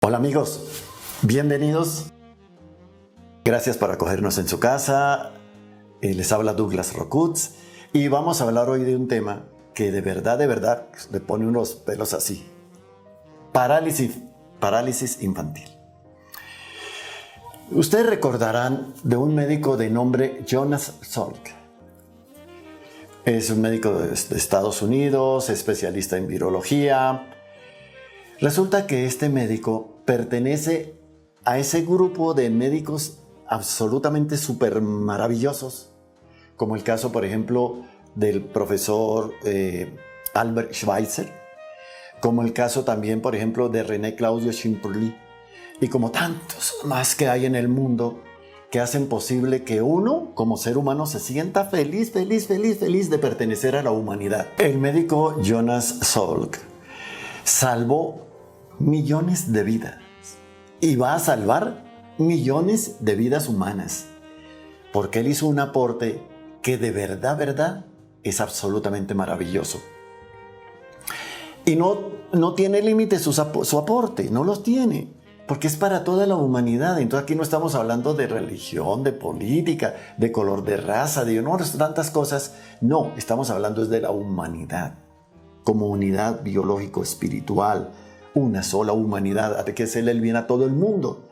Hola amigos, bienvenidos. Gracias por acogernos en su casa. Les habla Douglas Rocutz y vamos a hablar hoy de un tema que de verdad le pone unos pelos así. Parálisis infantil. Ustedes recordarán de un médico de nombre Jonas Salk. Es un médico de Estados Unidos, especialista en virología. Resulta que este médico pertenece a ese grupo de médicos absolutamente súper maravillosos, como el caso, por ejemplo, del profesor Albert Schweitzer, como el caso también, por ejemplo, de René Claudio Schimperli, y como tantos más que hay en el mundo que hacen posible que uno, como ser humano, se sienta feliz de pertenecer a la humanidad. El médico Jonas Salk salvó millones de vidas y va a salvar millones de vidas humanas porque él hizo un aporte que de verdad es absolutamente maravilloso y no tiene límites su aporte, no los tiene, porque es para toda la humanidad. Entonces aquí no estamos hablando de religión, de política, de color de raza, de tantas cosas. No, estamos hablando de la humanidad como unidad biológico-espiritual, una sola humanidad, hay que hacerle el bien a todo el mundo.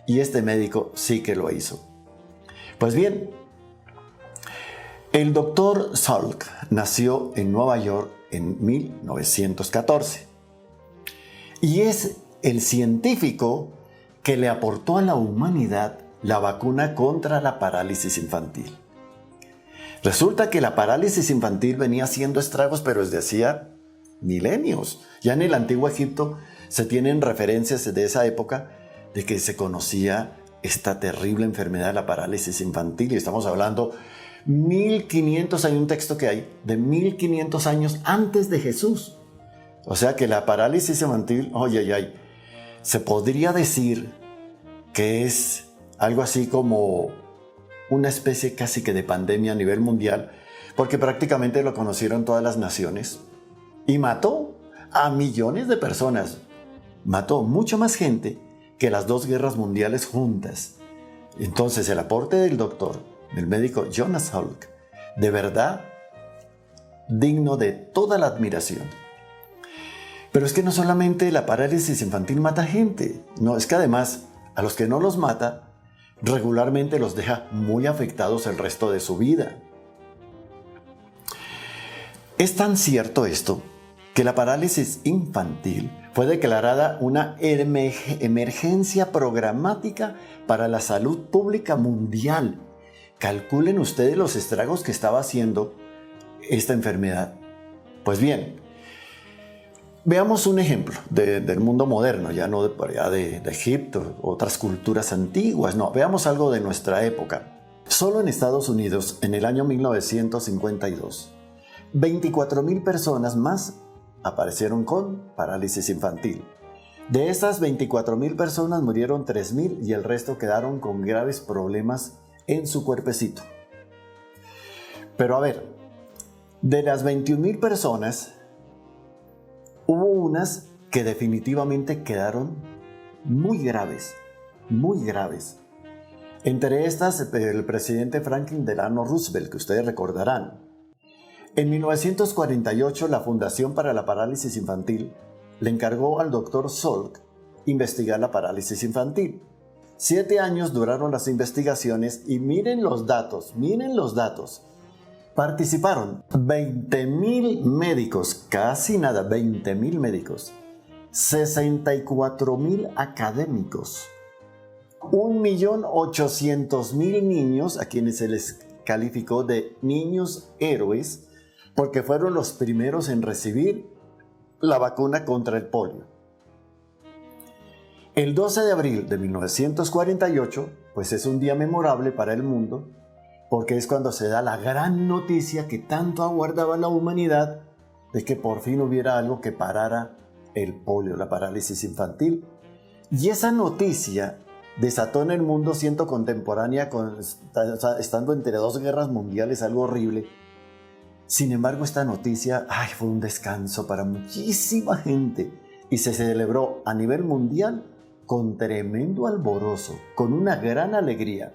Y este médico sí que lo hizo. Pues bien, el doctor Salk nació en Nueva York en 1914 y es el científico que le aportó a la humanidad la vacuna contra la parálisis infantil. Resulta que la parálisis infantil venía haciendo estragos, pero desde hacía milenios. Ya en el antiguo Egipto se tienen referencias de esa época de que se conocía esta terrible enfermedad de la parálisis infantil. Y estamos hablando 1500, hay un texto que hay de 1500 años antes de Jesús. O sea que la parálisis infantil, se podría decir que es algo así como una especie casi que de pandemia a nivel mundial, porque prácticamente lo conocieron todas las naciones y mató a millones de personas. Mató mucho más gente que las dos guerras mundiales juntas. Entonces el aporte del médico Jonas Salk, de verdad digno de toda la admiración. Pero es que no solamente la parálisis infantil mata gente, no, es que además a los que no los mata, regularmente los deja muy afectados el resto de su vida. Es tan cierto esto que la parálisis infantil fue declarada una emergencia programática para la salud pública mundial. Calculen ustedes los estragos que estaba haciendo esta enfermedad. Pues bien, veamos un ejemplo del mundo moderno, ya no de Egipto, otras culturas antiguas, no, veamos algo de nuestra época. Solo en Estados Unidos, en el año 1952, 24,000 personas más aparecieron con parálisis infantil. De estas 24,000 personas murieron 3,000 y el resto quedaron con graves problemas en su cuerpecito. Pero a ver, de las 21,000 personas, hubo unas que definitivamente quedaron muy graves. Entre estas, el presidente Franklin Delano Roosevelt, que ustedes recordarán. En 1948, la Fundación para la Parálisis Infantil le encargó al Dr. Salk investigar la parálisis infantil. 7 años duraron las investigaciones y miren los datos. Participaron 20,000 médicos, casi nada, 20,000 médicos, 64,000 académicos, 1,800,000 niños a quienes se les calificó de niños héroes porque fueron los primeros en recibir la vacuna contra el polio. El 12 de abril de 1948, pues es un día memorable para el mundo, porque es cuando se da la gran noticia que tanto aguardaba la humanidad de que por fin hubiera algo que parara el polio, la parálisis infantil. Y esa noticia desató en el mundo, siendo contemporánea, estando entre dos guerras mundiales, algo horrible. Sin embargo, esta noticia fue un descanso para muchísima gente y se celebró a nivel mundial con tremendo alborozo, con una gran alegría.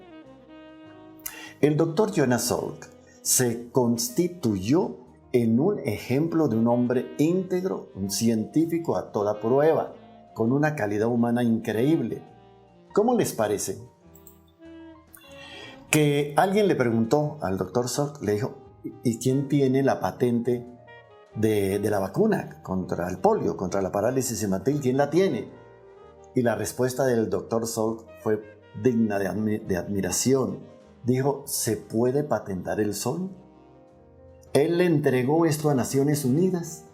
El doctor Jonas Salk se constituyó en un ejemplo de un hombre íntegro, un científico a toda prueba, con una calidad humana increíble. ¿Cómo les parece? Que alguien le preguntó al doctor Salk, le dijo, ¿y quién tiene la patente de la vacuna contra el polio, contra la parálisis infantil? ¿Quién la tiene? Y la respuesta del doctor Salk fue digna de admiración. Dijo, ¿se puede patentar el sol? Él le entregó esto a Naciones Unidas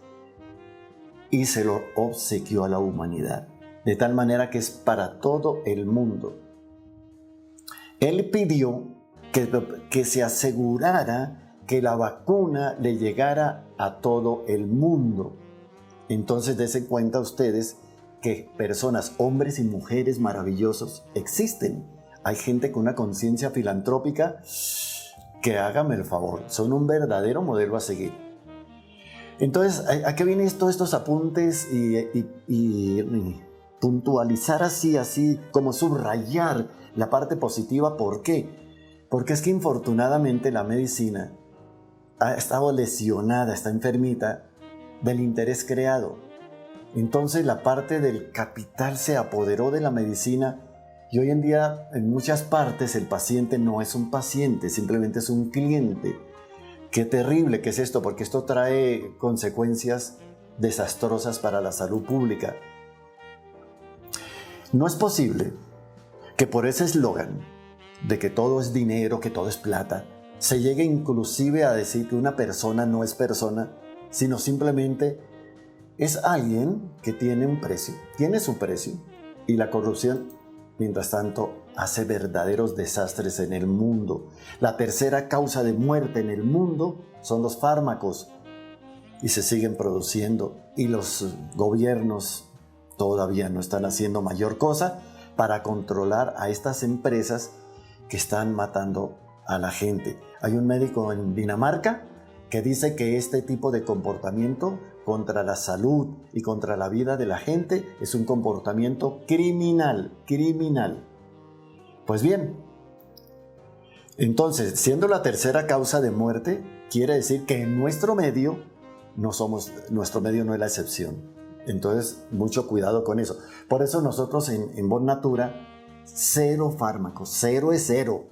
y se lo obsequió a la humanidad, de tal manera que es para todo el mundo. Él pidió que se asegurara que la vacuna le llegara a todo el mundo. Entonces dense cuenta ustedes que personas, hombres y mujeres maravillosos existen. Hay gente con una conciencia filantrópica que, hágame el favor, son un verdadero modelo a seguir. Entonces, ¿a qué vienen todos estos apuntes y puntualizar así como subrayar la parte positiva? ¿Por qué? Porque es que infortunadamente la medicina ha estado lesionada, está enfermita del interés creado. Entonces la parte del capital se apoderó de la medicina y hoy en día en muchas partes el paciente no es un paciente, simplemente es un cliente. Qué terrible que es esto, porque esto trae consecuencias desastrosas para la salud pública. No es posible que por ese eslogan de que todo es dinero, que todo es plata, se llegue inclusive a decir que una persona no es persona, sino simplemente es alguien que tiene un precio, tiene su precio, y la corrupción, mientras tanto, hace verdaderos desastres en el mundo. La tercera causa de muerte en el mundo son los fármacos, y se siguen produciendo, y los gobiernos todavía no están haciendo mayor cosa para controlar a estas empresas que están matando a la gente. Hay un médico en Dinamarca que dice que este tipo de comportamiento contra la salud y contra la vida de la gente es un comportamiento criminal. Pues bien, entonces, siendo la tercera causa de muerte, quiere decir que en nuestro medio nuestro medio no es la excepción. Entonces, mucho cuidado con eso. Por eso nosotros en Bon Natura, cero fármacos, cero es cero.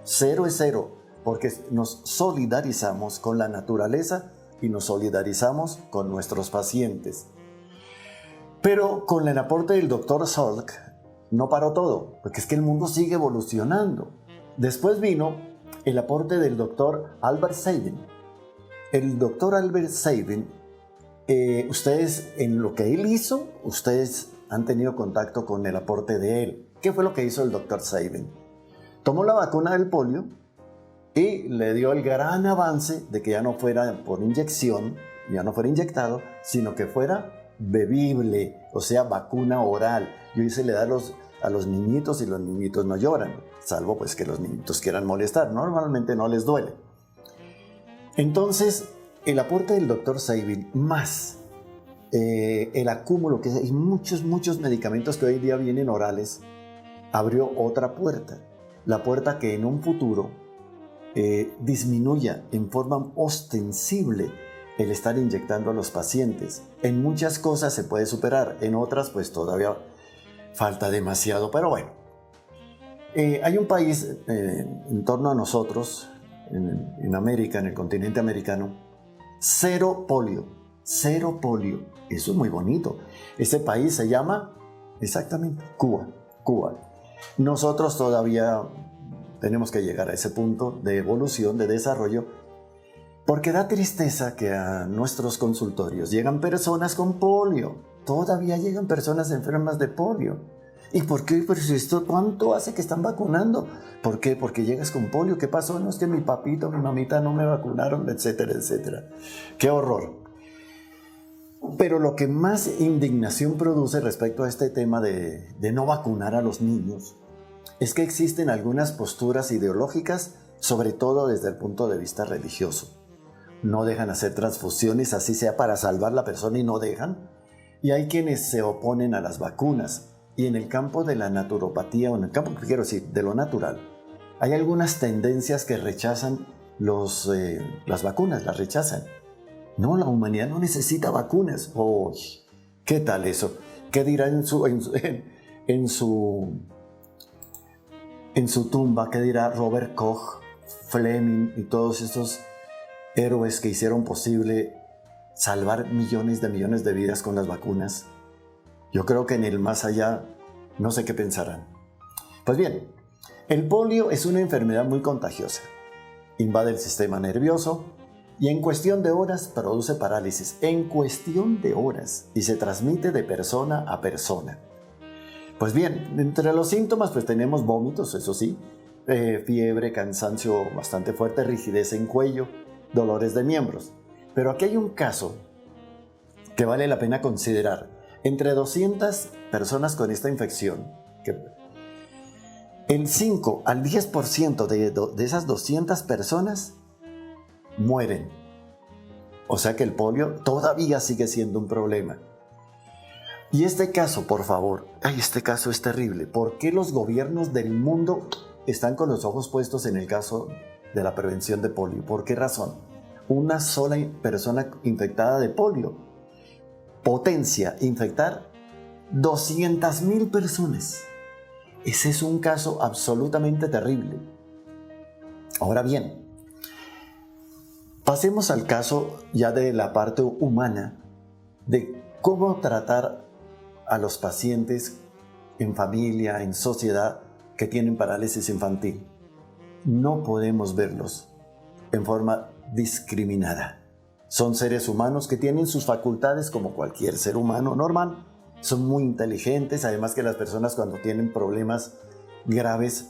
Cero es cero, porque nos solidarizamos con la naturaleza y nos solidarizamos con nuestros pacientes. Pero con el aporte del Dr. Salk no paró todo, porque es que el mundo sigue evolucionando. Después vino el aporte del Dr. Albert Sabin. El Dr. Albert Sabin, ustedes, en lo que él hizo, ustedes han tenido contacto con el aporte de él. ¿Qué fue lo que hizo el Dr. Sabin? Tomó la vacuna del polio y le dio el gran avance de que ya no fuera por inyección, ya no fuera inyectado, sino que fuera bebible, o sea, vacuna oral. Y hoy se le da a los niñitos y los niñitos no lloran, salvo pues que los niñitos quieran molestar. Normalmente no les duele. Entonces, el aporte del Dr. Sabin más el acúmulo, que hay muchos medicamentos que hoy día vienen orales, abrió otra puerta. La puerta que en un futuro disminuya en forma ostensible el estar inyectando a los pacientes. En muchas cosas se puede superar, en otras pues todavía falta demasiado, pero bueno. Hay un país en torno a nosotros, en América, en el continente americano, cero polio. Eso es muy bonito. Ese país se llama, exactamente, Cuba. Nosotros todavía tenemos que llegar a ese punto de evolución, de desarrollo, porque da tristeza que a nuestros consultorios llegan personas con polio. Todavía llegan personas enfermas de polio. ¿Y por qué? Pues esto, ¿cuánto hace que están vacunando? ¿Por qué? Porque llegas con polio. ¿Qué pasó? No, es que mi papito, mi mamita no me vacunaron, etcétera, etcétera. ¡Qué horror! Pero lo que más indignación produce respecto a este tema de no vacunar a los niños es que existen algunas posturas ideológicas, sobre todo desde el punto de vista religioso. No dejan hacer transfusiones, así sea para salvar la persona, y no dejan. Y hay quienes se oponen a las vacunas. Y en el campo de la naturopatía, o en el campo, quiero decir, de lo natural, hay algunas tendencias que rechazan las vacunas, las rechazan. No, la humanidad no necesita vacunas. Oh, ¿qué tal eso? ¿Qué dirá en su tumba? ¿Qué dirá Robert Koch, Fleming y todos estos héroes que hicieron posible salvar millones de vidas con las vacunas? Yo creo que en el más allá no sé qué pensarán. Pues bien, el polio es una enfermedad muy contagiosa. Invade el sistema nervioso y en cuestión de horas produce parálisis. En cuestión de horas. Y se transmite de persona a persona. Pues bien, entre los síntomas pues tenemos vómitos, eso sí, fiebre, cansancio bastante fuerte, rigidez en cuello, dolores de miembros. Pero aquí hay un caso que vale la pena considerar. Entre 200 personas con esta infección, el 5 al 10% de esas 200 personas mueren. O sea que el polio todavía sigue siendo un problema. Y este caso, por favor, este caso es terrible. ¿Por qué los gobiernos del mundo están con los ojos puestos en el caso de la prevención de polio? ¿Por qué razón? Una sola persona infectada de polio potencia infectar 200,000 personas. Ese es un caso absolutamente terrible. Ahora bien, pasemos al caso ya de la parte humana, de cómo tratar a los pacientes en familia, en sociedad, que tienen parálisis infantil. No podemos verlos en forma discriminada. Son seres humanos que tienen sus facultades como cualquier ser humano normal. Son muy inteligentes, además que las personas cuando tienen problemas graves,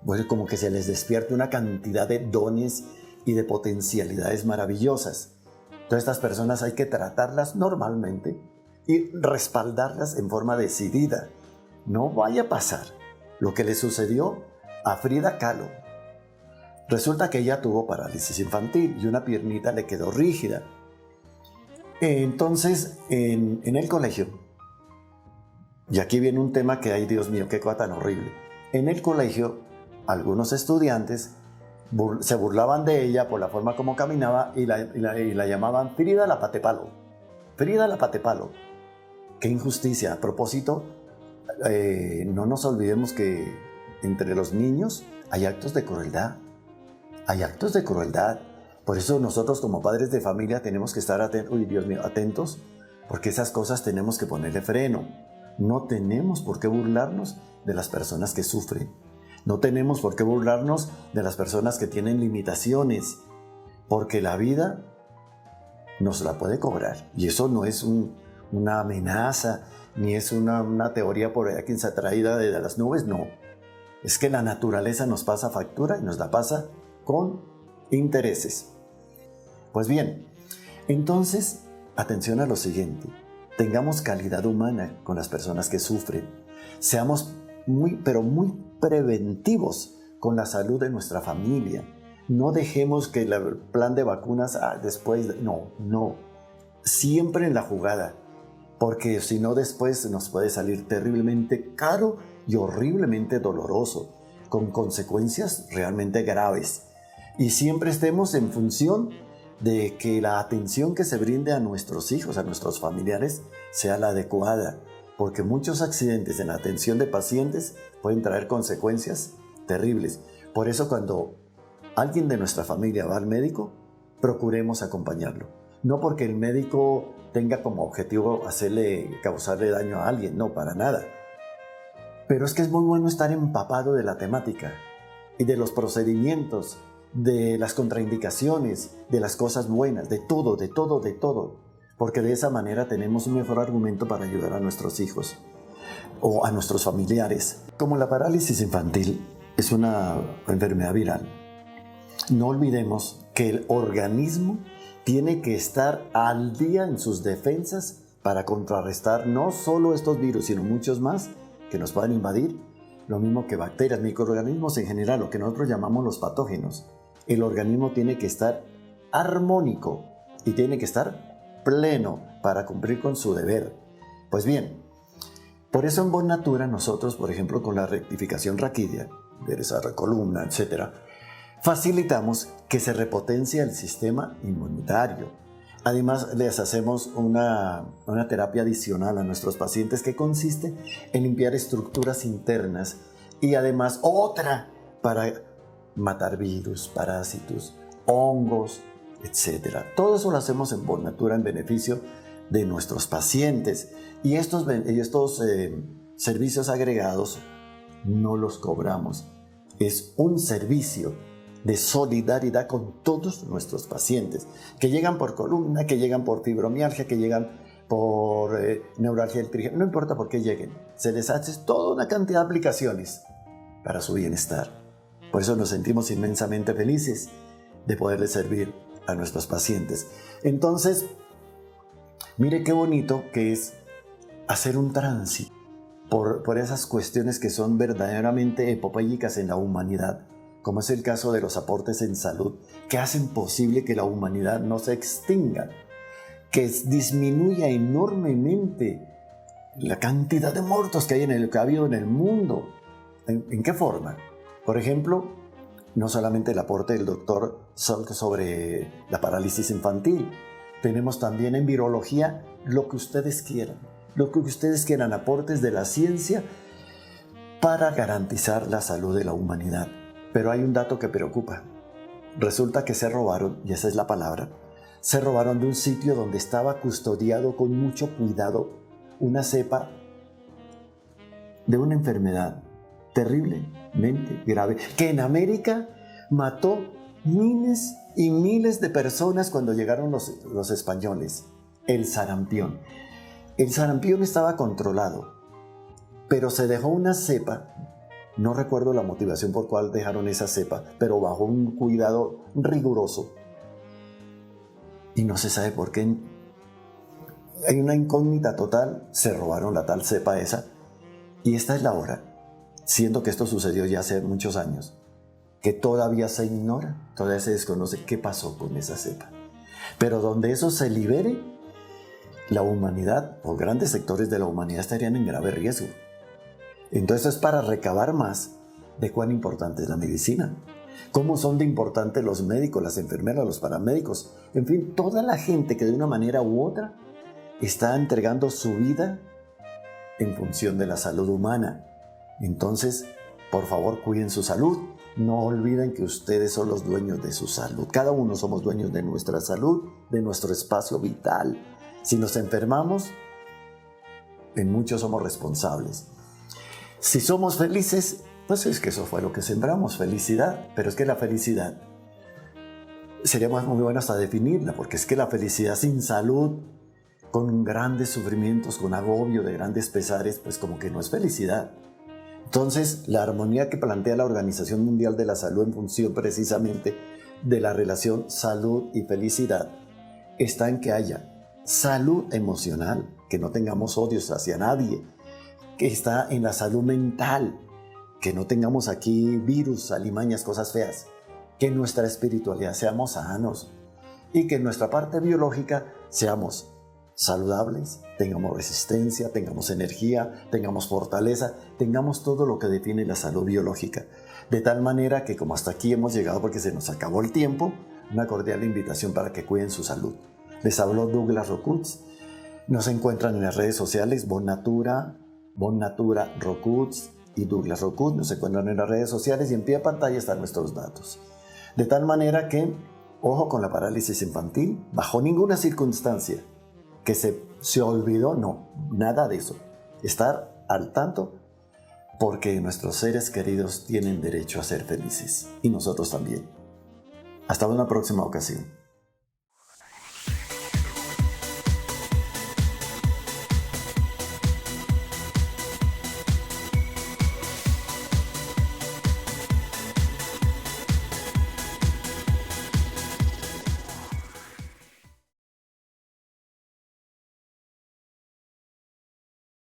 pues como que se les despierta una cantidad de dones y de potencialidades maravillosas. Entonces estas personas hay que tratarlas normalmente y respaldarlas en forma decidida. No vaya a pasar lo que le sucedió a Frida Kahlo. Resulta que ella tuvo parálisis infantil y una piernita le quedó rígida. Entonces, en el colegio, y aquí viene un tema que, ay Dios mío, qué cosa tan horrible. En el colegio, algunos estudiantes se burlaban de ella por la forma como caminaba y la llamaban Frida la Patepalo. Frida la Patepalo. Qué injusticia. A propósito, no nos olvidemos que entre los niños hay actos de crueldad. Hay actos de crueldad. Por eso nosotros como padres de familia tenemos que estar atentos, porque esas cosas tenemos que ponerle freno. No tenemos por qué burlarnos de las personas que sufren. No tenemos por qué burlarnos de las personas que tienen limitaciones, porque la vida nos la puede cobrar. Y eso no es una amenaza, ni es una teoría por ahí que se atraída de las nubes, no. Es que la naturaleza nos pasa factura y nos la pasa con intereses. Pues bien, entonces, atención a lo siguiente. Tengamos calidad humana con las personas que sufren. Seamos pero muy preventivos con la salud de nuestra familia. No dejemos que el plan de vacunas después. No. Siempre en la jugada. Porque si no, después nos puede salir terriblemente caro y horriblemente doloroso, con consecuencias realmente graves. Y siempre estemos en función de que la atención que se brinde a nuestros hijos, a nuestros familiares, sea la adecuada, porque muchos accidentes en la atención de pacientes pueden traer consecuencias terribles. Por eso cuando alguien de nuestra familia va al médico, procuremos acompañarlo. No porque el médico tenga como objetivo causarle daño a alguien, no, para nada. Pero es que es muy bueno estar empapado de la temática y de los procedimientos, de las contraindicaciones, de las cosas buenas, de todo, porque de esa manera tenemos un mejor argumento para ayudar a nuestros hijos o a nuestros familiares. Como la parálisis infantil es una enfermedad viral, no olvidemos que el organismo tiene que estar al día en sus defensas para contrarrestar no solo estos virus, sino muchos más que nos pueden invadir, lo mismo que bacterias, microorganismos en general, lo que nosotros llamamos los patógenos. El organismo tiene que estar armónico y tiene que estar pleno para cumplir con su deber. Pues bien, por eso en Bon Natura nosotros, por ejemplo, con la rectificación raquídea, de esa columna, etc., facilitamos que se repotencie el sistema inmunitario. Además, les hacemos una terapia adicional a nuestros pacientes que consiste en limpiar estructuras internas y además otra para matar virus, parásitos, hongos, etc. Todo eso lo hacemos en Bon Natura en beneficio de nuestros pacientes. Y estos servicios agregados no los cobramos. Es un servicio de solidaridad con todos nuestros pacientes, que llegan por columna, que llegan por fibromialgia, que llegan por neuralgia del trígeno, no importa por qué lleguen, se les hace toda una cantidad de aplicaciones para su bienestar. Por eso nos sentimos inmensamente felices de poderles servir a nuestros pacientes. Entonces, mire qué bonito que es hacer un tránsito por esas cuestiones que son verdaderamente epopélicas en la humanidad, como es el caso de los aportes en salud, que hacen posible que la humanidad no se extinga, que disminuya enormemente la cantidad de muertos que ha habido en el mundo. ¿En qué forma? Por ejemplo, no solamente el aporte del doctor Salk sobre la parálisis infantil, tenemos también en virología lo que ustedes quieran, aportes de la ciencia para garantizar la salud de la humanidad. Pero hay un dato que preocupa. Resulta que se robaron, y esa es la palabra, se robaron de un sitio donde estaba custodiado con mucho cuidado una cepa de una enfermedad terriblemente grave, que en América mató miles y miles de personas cuando llegaron los españoles, el sarampión. El sarampión estaba controlado, pero se dejó una cepa, no recuerdo la motivación por cual dejaron esa cepa, pero bajo un cuidado riguroso. Y no se sabe por qué. Hay una incógnita total, se robaron la tal cepa esa, y esta es la hora, siendo que esto sucedió ya hace muchos años, que todavía se ignora, todavía se desconoce qué pasó con esa cepa. Pero donde eso se libere, la humanidad, o grandes sectores de la humanidad, estarían en grave riesgo. Entonces es para recabar más de cuán importante es la medicina, cómo son de importantes los médicos, las enfermeras, los paramédicos, en fin, toda la gente que de una manera u otra está entregando su vida en función de la salud humana. Entonces, por favor, cuiden su salud. No olviden que ustedes son los dueños de su salud. Cada uno somos dueños de nuestra salud, de nuestro espacio vital. Si nos enfermamos, en muchos somos responsables. Si somos felices, pues es que eso fue lo que sembramos, felicidad. Pero es que la felicidad sería muy bueno hasta definirla, porque es que la felicidad sin salud, con grandes sufrimientos, con agobio de grandes pesares, pues como que no es felicidad. Entonces, la armonía que plantea la Organización Mundial de la Salud en función precisamente de la relación salud y felicidad está en que haya salud emocional, que no tengamos odios hacia nadie, que está en la salud mental, que no tengamos aquí virus, alimañas, cosas feas, que en nuestra espiritualidad seamos sanos y que en nuestra parte biológica seamos saludables, tengamos resistencia, tengamos energía, tengamos fortaleza, tengamos todo lo que define la salud biológica. De tal manera que como hasta aquí hemos llegado porque se nos acabó el tiempo, una cordial invitación para que cuiden su salud. Les habló Douglas Rockwood. Nos encuentran en las redes sociales Bon Natura Rockwood y Douglas Rockwood. Nos encuentran en las redes sociales y en pie de pantalla están nuestros datos. De tal manera que, ojo con la parálisis infantil, bajo ninguna circunstancia que se olvidó, no, nada de eso. Estar al tanto porque nuestros seres queridos tienen derecho a ser felices y nosotros también. Hasta una próxima ocasión.